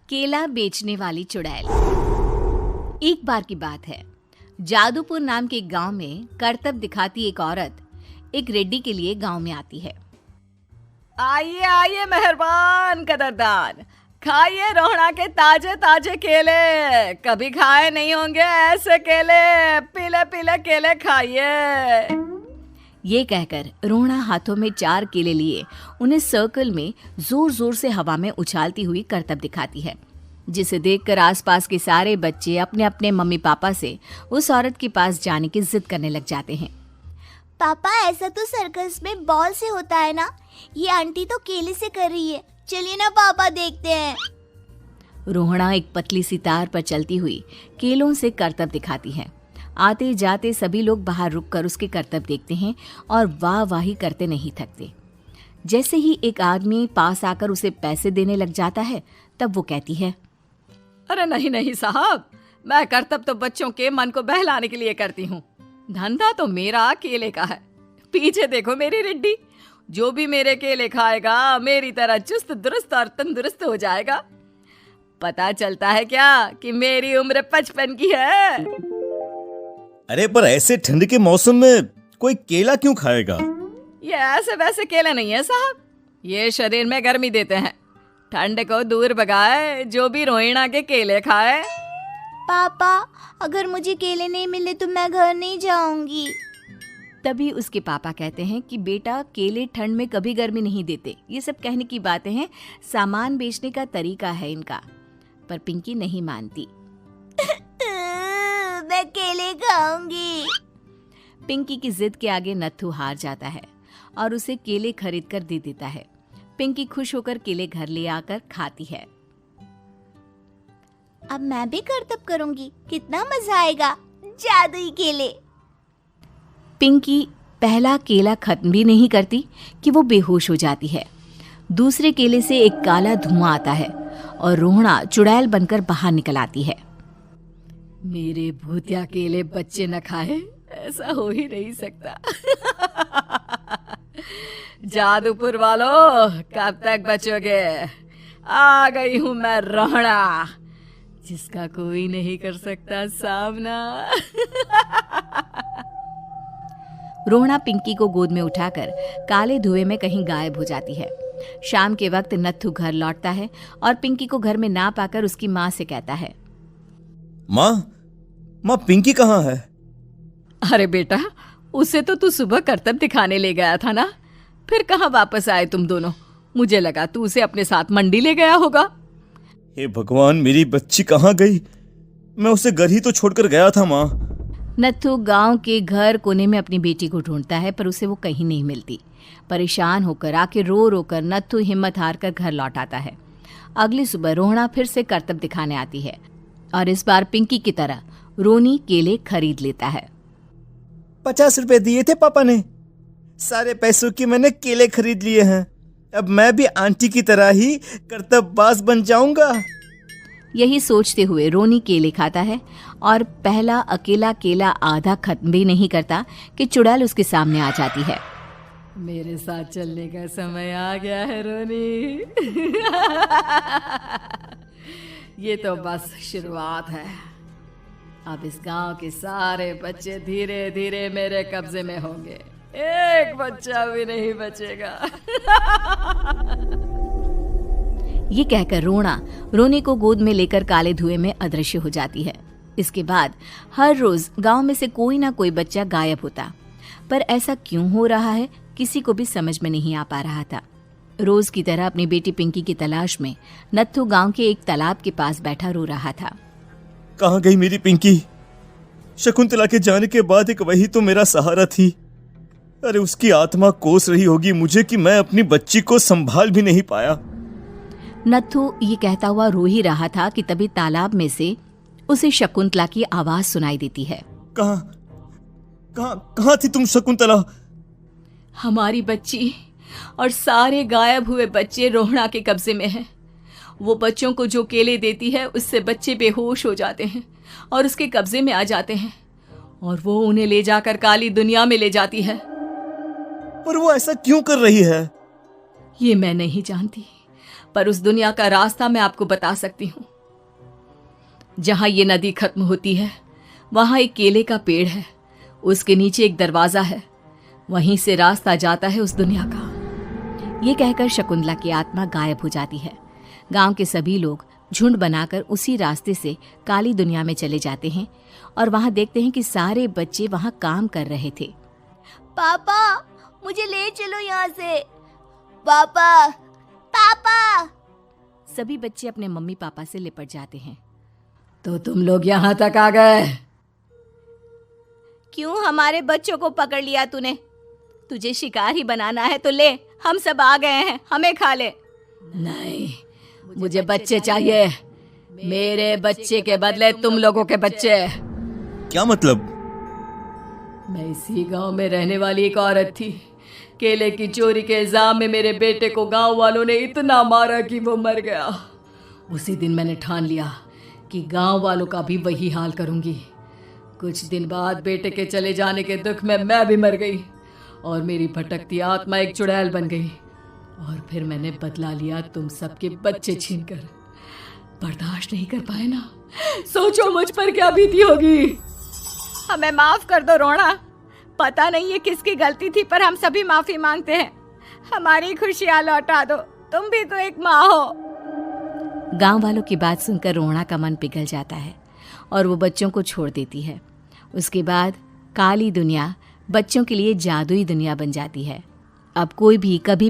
केला बेचने वाली चुड़ैल। एक बार की बात है, जादूपुर नाम के एक गांव में करतब दिखाती एक औरत एक रेड्डी के लिए गांव में आती है। आइए आइए मेहरबान कदरदान, खाइए रोहड़ा के ताजे ताजे केले। कभी खाए नहीं होंगे ऐसे केले, पीले पीले केले खाइए। ये कहकर रोहड़ा हाथों में 4 केले लिए उन्हें सर्कल में जोर जोर से हवा में उछालती हुई करतब दिखाती है, जिसे देखकर आसपास के सारे बच्चे अपने अपने मम्मी पापा से उस औरत के पास जाने की जिद करने लग जाते हैं। पापा, ऐसा तो सर्कस में बॉल से होता है ना, ये आंटी तो केले से कर रही है। चलिए ना पापा, देखते हैं। रोहड़ा एक पतली सी तार पर चलती हुई केलों से करतब दिखाती है। आते जाते सभी लोग बाहर रुककर उसके करतब देखते हैं और वाह वाही करते नहीं थकते। जैसे ही एक आदमी पास आकर उसे पैसे देने लग जाता है, तब वो कहती है, अरे नहीं नहीं साहब, मैं करतब तो बच्चों के मन को बहलाने के लिए करती हूँ। धंधा तो मेरा केले का है। पीछे देखो मेरी रिड्डी, जो भी मेरे केले खाएगा मेरी तरह चुस्त दुरुस्त और तंदुरुस्त हो जाएगा। पता चलता है क्या कि मेरी उम्र 55 की है। अरे पर ऐसे ठंड के मौसम में कोई केला क्यों खाएगा? ये ऐसे वैसे केले नहीं है साहब, ये शरीर में गर्मी देते हैं। ठंड को दूर भगाए जो भी रोहिणा के केले खाए। पापा, अगर मुझे केले नहीं मिले तो मैं घर नहीं जाऊंगी। तभी उसके पापा कहते हैं कि बेटा, केले ठंड में कभी गर्मी नहीं देते। ये सब कहने की बातें हैं, सामान बेचने का तरीका है इनका। पर पिंकी नहीं मानती। मैं केले खाऊंगी। पिंकी की जिद के आगे नत्थू हार जाता है और उसे केले खरीद कर दे देता है। पिंकी खुश होकर केले घर ले आकर खाती है। अब मैं भी करतब करूंगी, कितना मजा आएगा। जादुई केले। पिंकी पहला केला खत्म भी नहीं करती कि वो बेहोश हो जाती है। दूसरे केले से एक काला धुआं आता है और रोहड़ा चुड़ैल बनकर बाहर निकल आती है। मेरे भूतिया केले बच्चे न खाए, ऐसा हो ही नहीं सकता। जादूपुर वालों, कब तक बचोगे? आ गई हूं मैं रोहड़ा, जिसका कोई नहीं कर सकता सामना। रोहड़ा पिंकी को गोद में उठाकर काले धुएं में कहीं गायब हो जाती है। शाम के वक्त नत्थू घर लौटता है और पिंकी को घर में ना पाकर उसकी माँ से कहता है, माँ पिंकी कहाँ है? अरे बेटा, उसे तो तू सुबह करतब दिखाने ले गया था ना, फिर कहाँ वापस आए तुम दोनों? मुझे लगा तू उसे अपने साथ मंडी ले गया होगा। हे भगवान, मेरी बच्ची कहाँ गई? मैं उसे घर ही तो छोड़कर गया था माँ। नत्थू गांव के घर कोने में अपनी बेटी को ढूंढता है, पर उसे वो कहीं नहीं मिलती। परेशान होकर आखिर रो रो कर नत्थू हिम्मत हार कर घर लौट आता है। अगली सुबह रोहड़ा फिर से करतब दिखाने आती है और इस बार पिंकी की तरह रोनी केले खरीद लेता है। 50 रुपए दिए थे पापा ने, सारे पैसों की मैंने केले खरीद लिए हैं। अब मैं भी आंटी की तरह ही करतबबाज बन जाऊंगा। यही सोचते हुए रोनी केले खाता है और पहला अकेला केला आधा खत्म भी नहीं करता कि चुड़ैल उसके सामने आ जाती है। मेरे साथ चलने का समय आ गया है रोनी। ये तो बस शुरुआत है। अब इस गांव के सारे बच्चे धीरे धीरे मेरे कब्जे में होंगे, एक बच्चा भी नहीं बचेगा। ये कहकर रोना रोनी को गोद में लेकर काले धुएं में अदृश्य हो जाती है। इसके बाद हर रोज गांव में से कोई ना कोई बच्चा गायब होता, पर ऐसा क्यों हो रहा है किसी को भी समझ में नहीं आ पा रहा था। रोज की तरह अपनी बेटी पिंकी की तलाश में नत्थू गांव के एक तालाब के पास बैठा रो रहा था। कहाँ गई मेरी पिंकी? शकुंतला के जाने के बाद एक वही तो मेरा सहारा थी। अरे उसकी आत्मा कोस रही होगी मुझे कि मैं अपनी बच्ची को संभाल भी नहीं पाया। नत्थू ये कहता हुआ रो ही रहा था कि तभी तालाब में से उसे शकुंतला की आवाज सुनाई देती है। कहाँ थी तुम शकुंतला? हमारी बच्ची और सारे गायब हुए बच्चे रोहड़ा के कब्जे में हैं। वो बच्चों को जो केले देती है उससे बच्चे बेहोश हो जाते हैं और उसके कब्जे में आ जाते हैं और वो उन्हें ले जाकर काली दुनिया में ले जाती है। पर वो ऐसा क्यों कर रही है? ये मैं नहीं जानती, पर उस दुनिया का रास्ता मैं आपको बता सकती हूँ। जहां ये नदी खत्म होती है वहां एक केले का पेड़ है, उसके नीचे एक दरवाजा है, वहीं से रास्ता जाता है उस दुनिया का। ये कहकर शकुंतला की आत्मा गायब हो जाती है। गांव के सभी लोग झुंड बनाकर उसी रास्ते से काली दुनिया में चले जाते हैं और वहां देखते हैं कि सारे बच्चे वहां काम कर रहे थे। पापा मुझे ले चलो यहाँ से। पापा पापा। सभी बच्चे अपने मम्मी पापा से लिपट जाते हैं। तो तुम लोग यहाँ तक आ गए? क्यों हमारे बच्चों को पकड़ लिया तूने? तुझे शिकार ही बनाना है तो ले, हम सब आ गए हैं, हमें खा ले। नहीं, मुझे बच्चे चाहिए। मेरे बच्चे के बदले तुम लोगों के बच्चे। क्या मतलब? मैं इसी गांव में रहने वाली एक औरत थी। केले की चोरी के इल्जाम में मेरे बेटे को गांव वालों ने इतना मारा कि वो मर गया। उसी दिन मैंने ठान लिया कि गांव वालों का भी वही हाल करूंगी। कुछ दिन बाद बेटे के चले जाने के दुख में मैं भी मर गई और मेरी भटकती आत्मा एक चुड़ैल बन गई। और फिर मैंने बदला लिया तुम सबके बच्चे छीनकर। बर्दाश्त नहीं कर पाए ना? सोचो मुझ पर क्या बीती होगी। हमें माफ कर दो रोना। पता नहीं ये किसकी गलती थी, पर हम सभी माफी मांगते हैं। हमारी खुशियां लौटा दो, तुम भी तो एक माँ हो। गांव वालों की बात सुनकर रोना का मन पिघल जाता है और वो बच्चों को छोड़ देती है। उसके बाद काली दुनिया बच्चों के लिए जादुई दुनिया बन जाती है। अब कोई भी कभी भी